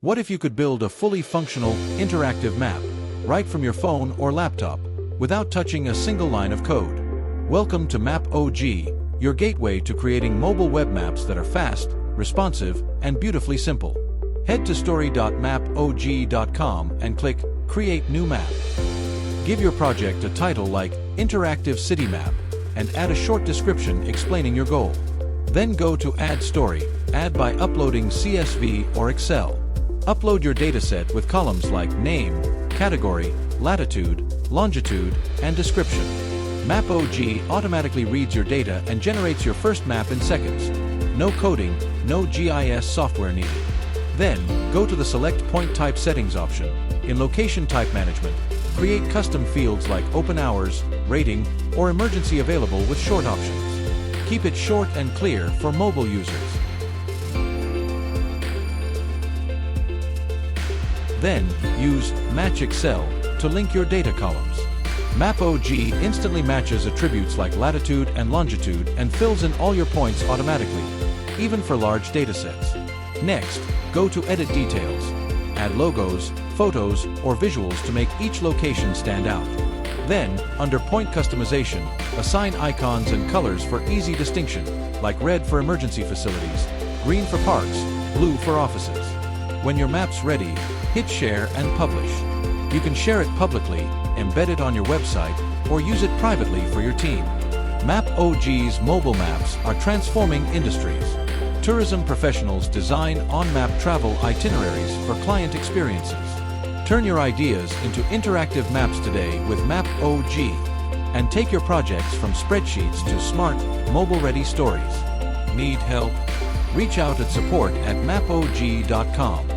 What if you could build a fully functional, interactive map, right from your phone or laptop, without touching a single line of code? Welcome to MAPOG, your gateway to creating mobile web maps that are fast, responsive, and beautifully simple. Head to story.mapog.com and click Create New Map. Give your project a title like Interactive City Map and add a short description explaining your goal. Then go to Add Story, add by uploading CSV or Excel. Upload your dataset with columns like name, category, latitude, longitude, and description. MAPOG automatically reads your data and generates your first map in seconds. No coding, no GIS software needed. Then, go to the Select Point Type Settings option. In Location Type Management, create custom fields like open hours, rating, or emergency available with short options. Keep it short and clear for mobile users. Then, use Match Excel to link your data columns. MAPOG instantly matches attributes like latitude and longitude and fills in all your points automatically, even for large datasets. Next, go to Edit Details. Add logos, photos, or visuals to make each location stand out. Then, under Point Customization, assign icons and colors for easy distinction, like red for emergency facilities, green for parks, blue for offices. When your map's ready, hit Share and Publish. You can share it publicly, embed it on your website, or use it privately for your team. MAPOG's mobile maps are transforming industries. Tourism professionals design on-map travel itineraries for client experiences. Turn your ideas into interactive maps today with MAPOG, and take your projects from spreadsheets to smart, mobile-ready stories. Need help? Reach out at support@mapog.com.